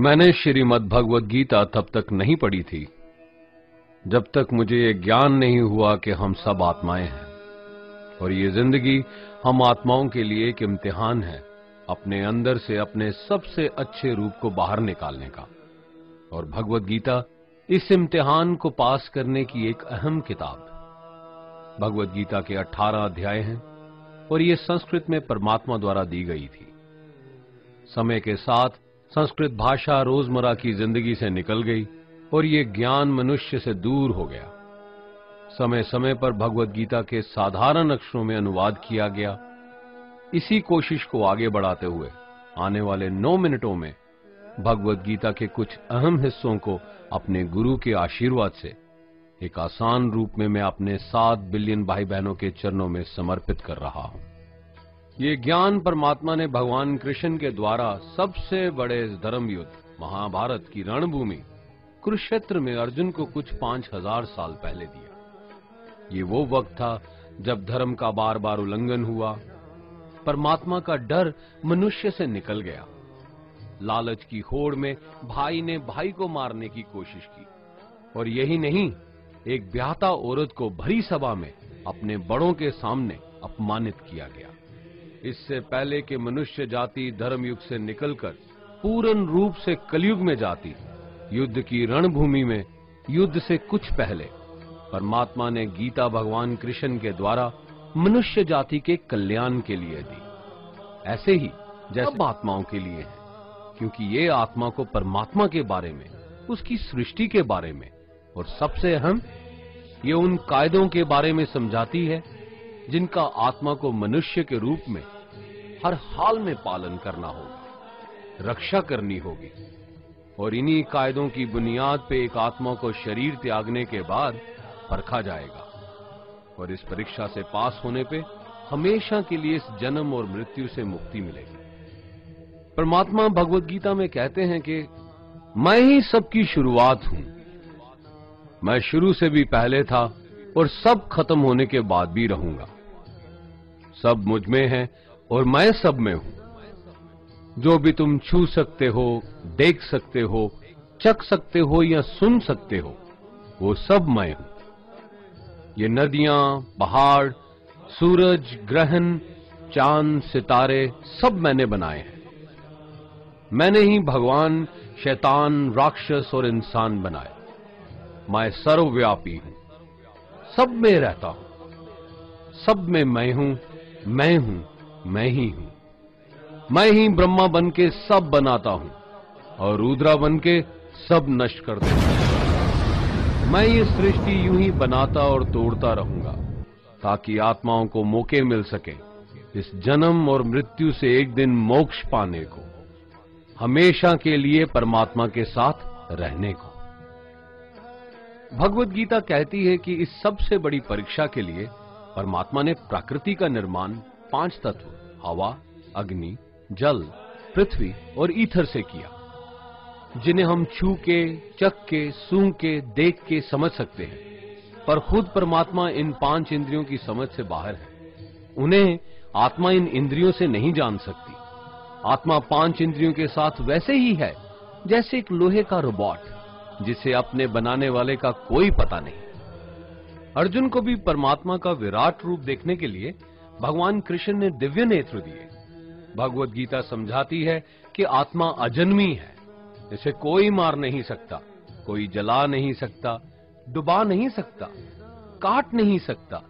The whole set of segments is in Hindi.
मैंने श्रीमद् भगवद गीता तब तक नहीं पढ़ी थी जब तक मुझे ये ज्ञान नहीं हुआ कि हम सब आत्माएं हैं और ये जिंदगी हम आत्माओं के लिए एक इम्तिहान है अपने अंदर से अपने सबसे अच्छे रूप को बाहर निकालने का। और भगवद गीता इस इम्तिहान को पास करने की एक अहम किताब। भगवद गीता के 18 अध्याय हैं और ये संस्कृत में परमात्मा द्वारा दी गई थी। समय के साथ संस्कृत भाषा रोजमर्रा की जिंदगी से निकल गई और ये ज्ञान मनुष्य से दूर हो गया। समय समय पर भगवद गीता के साधारण अक्षरों में अनुवाद किया गया। इसी कोशिश को आगे बढ़ाते हुए आने वाले 9 मिनटों में भगवद गीता के कुछ अहम हिस्सों को अपने गुरु के आशीर्वाद से एक आसान रूप में मैं अपने 7 बिलियन भाई बहनों के चरणों में समर्पित कर रहा हूं। ये ज्ञान परमात्मा ने भगवान कृष्ण के द्वारा सबसे बड़े धर्म युद्ध महाभारत की रणभूमि कुरुक्षेत्र में अर्जुन को कुछ 5000 साल पहले दिया। ये वो वक्त था जब धर्म का बार बार उल्लंघन हुआ, परमात्मा का डर मनुष्य से निकल गया। लालच की होड़ में भाई ने भाई को मारने की कोशिश की और यही नहीं, एक ब्याहता औरत को भरी सभा में अपने बड़ों के सामने अपमानित किया गया। इससे पहले कि मनुष्य जाति धर्म युग से निकलकर पूर्ण रूप से कलयुग में जाती, युद्ध की रणभूमि में युद्ध से कुछ पहले परमात्मा ने गीता भगवान कृष्ण के द्वारा मनुष्य जाति के कल्याण के लिए दी। ऐसे ही जैसे आत्माओं के लिए है, क्योंकि ये आत्मा को परमात्मा के बारे में, उसकी सृष्टि के बारे में और सबसे अहम ये उन कायदों के बारे में समझाती है जिनका आत्मा को मनुष्य के रूप में हर हाल में पालन करना होगा, रक्षा करनी होगी। और इन्हीं कायदों की बुनियाद पे एक आत्मा को शरीर त्यागने के बाद परखा जाएगा और इस परीक्षा से पास होने पे हमेशा के लिए इस जन्म और मृत्यु से मुक्ति मिलेगी। परमात्मा भगवद गीता में कहते हैं कि मैं ही सबकी शुरुआत हूं, मैं शुरू से भी पहले था और सब खत्म होने के बाद भी रहूंगा। सब मुझ में है और मैं सब में हूं। जो भी तुम छू सकते हो, देख सकते हो, चख सकते हो या सुन सकते हो, वो सब मैं हूं। ये नदियां, पहाड़, सूरज, ग्रहण, चांद, सितारे सब मैंने बनाए हैं। मैंने ही भगवान, शैतान, राक्षस और इंसान बनाए। मैं सर्वव्यापी हूं, सब में रहता हूं, सब में मैं हूं, मैं ही हूं। मैं ही ब्रह्मा बन के सब बनाता हूं और रुद्रा बन के सब नष्ट कर देता हूं। मैं ये सृष्टि यूं ही बनाता और तोड़ता रहूंगा ताकि आत्माओं को मौके मिल सके इस जन्म और मृत्यु से एक दिन मोक्ष पाने को, हमेशा के लिए परमात्मा के साथ रहने को। भगवद गीता कहती है कि इस सबसे बड़ी परीक्षा के लिए परमात्मा ने प्रकृति का निर्माण 5 तत्व हवा, अग्नि, जल, पृथ्वी और ईथर से किया, जिन्हें हम छू के, चख के, सूंघ के, देख के समझ सकते हैं। पर खुद परमात्मा इन 5 इंद्रियों की समझ से बाहर है। उन्हें आत्मा इन इंद्रियों से नहीं जान सकती। आत्मा 5 इंद्रियों के साथ वैसे ही है जैसे एक लोहे का रोबोट जिसे अपने बनाने वाले का कोई पता नहीं। अर्जुन को भी परमात्मा का विराट रूप देखने के लिए भगवान कृष्ण ने दिव्य नेत्र दिए। भगवद गीता समझाती है कि आत्मा अजन्मी है, इसे कोई मार नहीं सकता, कोई जला नहीं सकता, डुबा नहीं सकता, काट नहीं सकता।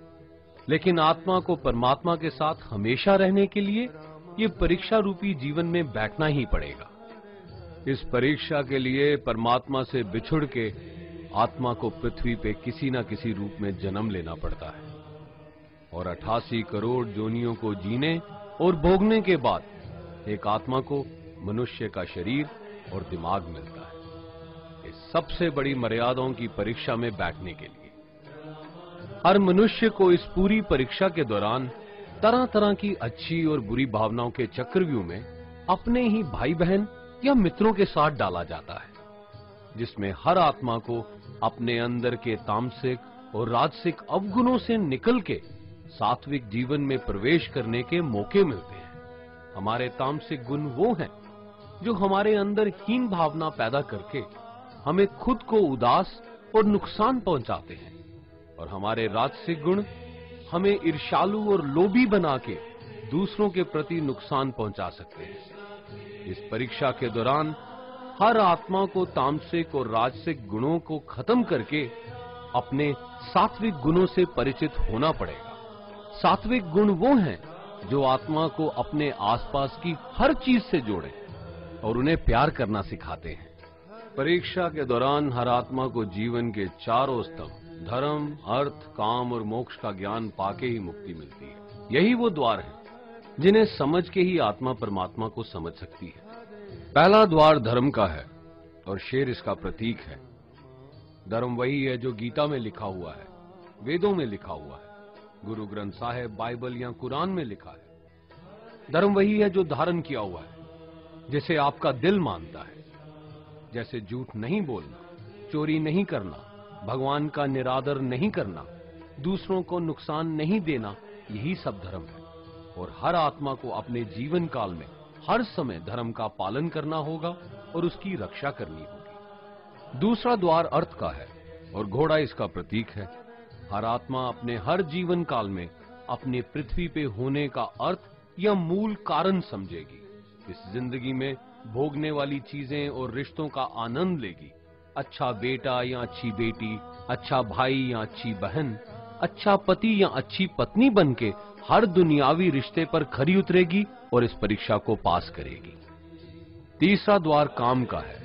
लेकिन आत्मा को परमात्मा के साथ हमेशा रहने के लिए ये परीक्षा रूपी जीवन में बैठना ही पड़ेगा। इस परीक्षा के लिए परमात्मा से बिछुड़ के आत्मा को पृथ्वी पे किसी न किसी रूप में जन्म लेना पड़ता है और 88 करोड़ जोनियों को जीने और भोगने के बाद एक आत्मा को मनुष्य का शरीर और दिमाग मिलता है इस सबसे बड़ी मर्यादाओं की परीक्षा में बैठने के लिए। हर मनुष्य को इस पूरी परीक्षा के दौरान तरह तरह की अच्छी और बुरी भावनाओं के चक्रव्यूह में अपने ही भाई बहन या मित्रों के साथ डाला जाता है, जिसमें हर आत्मा को अपने अंदर के तामसिक और राजसिक अवगुणों से निकल के सात्विक जीवन में प्रवेश करने के मौके मिलते हैं। हमारे तामसिक गुण वो हैं जो हमारे अंदर हीन भावना पैदा करके हमें खुद को उदास और नुकसान पहुंचाते हैं, और हमारे राजसिक गुण हमें ईर्ष्यालु और लोभी बना के दूसरों के प्रति नुकसान पहुंचा सकते हैं। इस परीक्षा के दौरान हर आत्मा को तामसिक और राजसिक गुणों को खत्म करके अपने सात्विक गुणों से परिचित होना पड़ेगा। सात्विक गुण वो हैं जो आत्मा को अपने आसपास की हर चीज से जोड़े और उन्हें प्यार करना सिखाते हैं। परीक्षा के दौरान हर आत्मा को जीवन के चारों स्तंभ धर्म, अर्थ, काम और मोक्ष का ज्ञान पाके ही मुक्ति मिलती है। यही वो द्वार हैं जिन्हें समझ के ही आत्मा परमात्मा को समझ सकती है। पहला द्वार धर्म का है और शेर इसका प्रतीक है। धर्म वही है जो गीता में लिखा हुआ है, वेदों में लिखा हुआ है, गुरु ग्रंथ साहिब, बाइबल या कुरान में लिखा है। धर्म वही है जो धारण किया हुआ है, जिसे आपका दिल मानता है, जैसे झूठ नहीं बोलना, चोरी नहीं करना, भगवान का निरादर नहीं करना, दूसरों को नुकसान नहीं देना, यही सब धर्म है। और हर आत्मा को अपने जीवन काल में हर समय धर्म का पालन करना होगा और उसकी रक्षा करनी होगी। दूसरा द्वार अर्थ का है और घोड़ा इसका प्रतीक है। हर आत्मा अपने हर जीवन काल में अपने पृथ्वी पे होने का अर्थ या मूल कारण समझेगी। इस जिंदगी में भोगने वाली चीजें और रिश्तों का आनंद लेगी। अच्छा बेटा या अच्छी बेटी, अच्छा भाई या अच्छी बहन, अच्छा पति या अच्छी पत्नी बनके हर दुनियावी रिश्ते पर खरी उतरेगी और इस परीक्षा को पास करेगी। तीसरा द्वार काम का है।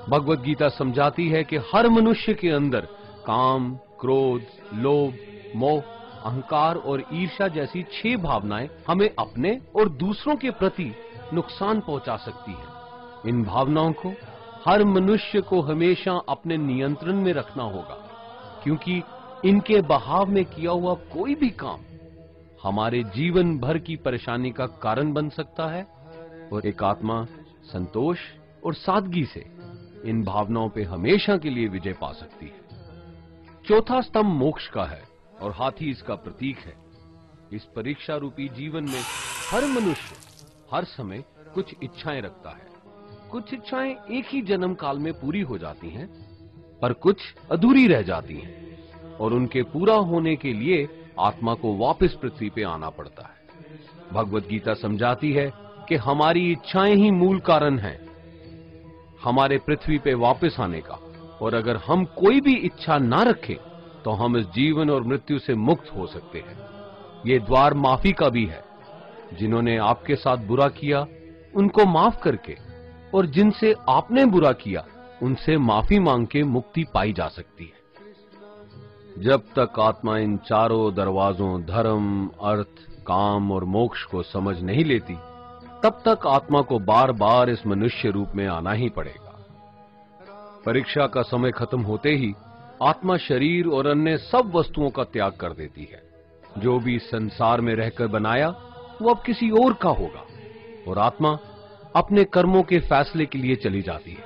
भगवत गीता समझाती है कि हर मनुष्य के अंदर काम, क्रोध, लोभ, मोह, अहंकार और ईर्ष्या जैसी 6 भावनाएं हमें अपने और दूसरों के प्रति नुकसान पहुंचा सकती हैं। इन भावनाओं को हर मनुष्य को हमेशा अपने नियंत्रण में रखना होगा, क्योंकि इनके बहाव में किया हुआ कोई भी काम हमारे जीवन भर की परेशानी का कारण बन सकता है। और एक आत्मा संतोष और सादगी से इन भावनाओं पे हमेशा के लिए विजय पा सकती है। चौथा स्तंभ मोक्ष का है और हाथी इसका प्रतीक है। इस परीक्षा रूपी जीवन में हर मनुष्य हर समय कुछ इच्छाएं रखता है। कुछ इच्छाएं एक ही जन्म काल में पूरी हो जाती हैं, पर कुछ अधूरी रह जाती हैं और उनके पूरा होने के लिए आत्मा को वापस पृथ्वी पे आना पड़ता है। भगवत गीता समझाती है कि हमारी इच्छाएं ही मूल कारण हैं हमारे पृथ्वी पे वापस आने का, और अगर हम कोई भी इच्छा ना रखें तो हम इस जीवन और मृत्यु से मुक्त हो सकते हैं। ये द्वार माफी का भी है। जिन्होंने आपके साथ बुरा किया उनको माफ करके और जिनसे आपने बुरा किया उनसे माफी मांग के मुक्ति पाई जा सकती है। जब तक आत्मा इन चारों दरवाजों धर्म, अर्थ, काम और मोक्ष को समझ नहीं लेती, तब तक आत्मा को बार बार इस मनुष्य रूप में आना ही पड़ेगा। परीक्षा का समय खत्म होते ही आत्मा शरीर और अन्य सब वस्तुओं का त्याग कर देती है। जो भी संसार में रहकर बनाया वो अब किसी और का होगा और आत्मा अपने कर्मों के फैसले के लिए चली जाती है।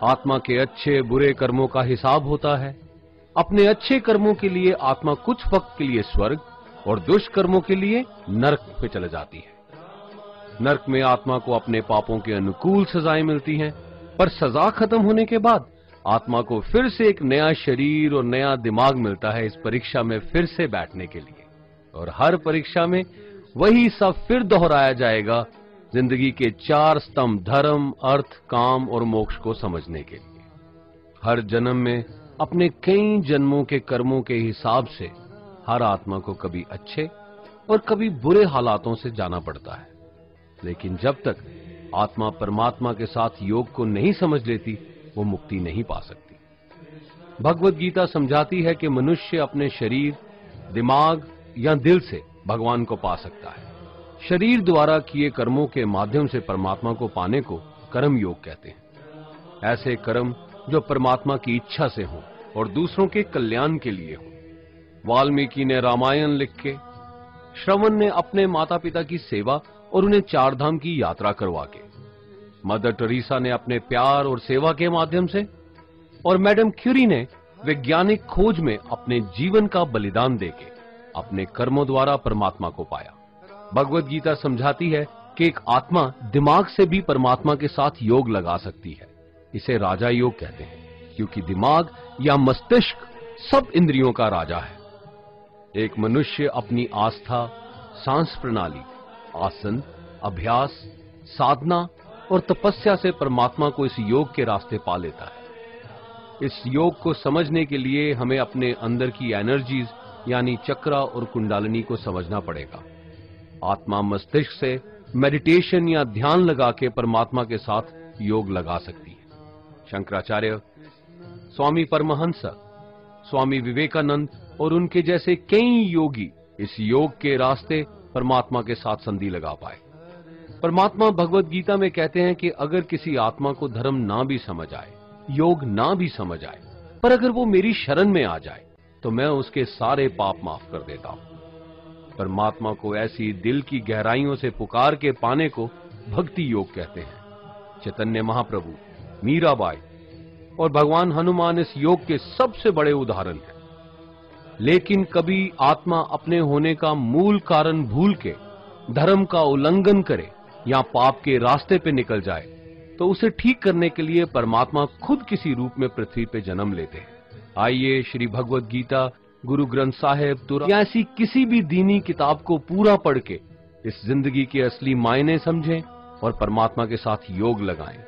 आत्मा के अच्छे बुरे कर्मों का हिसाब होता है। अपने अच्छे कर्मों के लिए आत्मा कुछ वक्त के लिए स्वर्ग और दुष्कर्मों के लिए नरक में चले जाती है। नरक में आत्मा को अपने पापों के अनुकूल सजाएं मिलती हैं, पर सजा खत्म होने के बाद आत्मा को फिर से एक नया शरीर और नया दिमाग मिलता है इस परीक्षा में फिर से बैठने के लिए। और हर परीक्षा में वही सब फिर दोहराया जाएगा, जिंदगी के 4 स्तंभ धर्म, अर्थ, काम और मोक्ष को समझने के लिए। हर जन्म में अपने कई जन्मों के कर्मों के हिसाब से हर आत्मा को कभी अच्छे और कभी बुरे हालातों से जाना पड़ता है। लेकिन जब तक आत्मा परमात्मा के साथ योग को नहीं समझ लेती, वो मुक्ति नहीं पा सकती। भगवत गीता समझाती है कि मनुष्य अपने शरीर, दिमाग या दिल से भगवान को पा सकता है। शरीर द्वारा किए कर्मों के माध्यम से परमात्मा को पाने को कर्म योग कहते हैं। ऐसे कर्म जो परमात्मा की इच्छा से हों और दूसरों के कल्याण के लिए हों। वाल्मीकि ने रामायण लिख के, श्रवण ने अपने माता पिता की सेवा और उन्हें 4 धाम की यात्रा करवा के, मदर टेरेसा ने अपने प्यार और सेवा के माध्यम से, और मैडम क्यूरी ने वैज्ञानिक खोज में अपने जीवन का बलिदान देके अपने कर्मों द्वारा परमात्मा को पाया। भगवत गीता समझाती है कि एक आत्मा दिमाग से भी परमात्मा के साथ योग लगा सकती है। इसे राजा योग कहते हैं, क्योंकि दिमाग या मस्तिष्क सब इंद्रियों का राजा है। एक मनुष्य अपनी आस्था, सांस प्रणाली, आसन, अभ्यास, साधना और तपस्या से परमात्मा को इस योग के रास्ते पा लेता है। इस योग को समझने के लिए हमें अपने अंदर की एनर्जीज यानी चक्रा और कुंडलिनी को समझना पड़ेगा। आत्मा मस्तिष्क से मेडिटेशन या ध्यान लगा के परमात्मा के साथ योग लगा सकती है। शंकराचार्य, स्वामी परमहंस, स्वामी विवेकानंद और उनके जैसे कई योगी इस योग के रास्ते परमात्मा के साथ संधि लगा पाए। परमात्मा भगवत गीता में कहते हैं कि अगर किसी आत्मा को धर्म ना भी समझ आए, योग ना भी समझ आए, पर अगर वो मेरी शरण में आ जाए तो मैं उसके सारे पाप माफ कर देता हूं। परमात्मा को ऐसी दिल की गहराइयों से पुकार के पाने को भक्ति योग कहते हैं। चैतन्य महाप्रभु, मीराबाई और भगवान हनुमान इस योग के सबसे बड़े उदाहरण हैं। लेकिन कभी आत्मा अपने होने का मूल कारण भूल के धर्म का उल्लंघन करे या पाप के रास्ते पे निकल जाए तो उसे ठीक करने के लिए परमात्मा खुद किसी रूप में पृथ्वी पे जन्म लेते हैं। आइए श्री भगवत गीता, गुरु ग्रंथ साहिब, या ऐसी किसी भी दीनी किताब को पूरा पढ़ के इस जिंदगी के असली मायने समझें और परमात्मा के साथ योग लगाएं।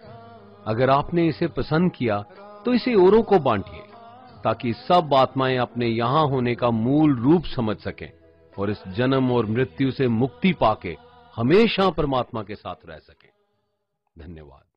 अगर आपने इसे पसंद किया तो इसे औरों को बांटिए, ताकि सब आत्माएं अपने यहां होने का मूल रूप समझ सकें और इस जन्म और मृत्यु से मुक्ति पाके हमेशा परमात्मा के साथ रह सकें। धन्यवाद।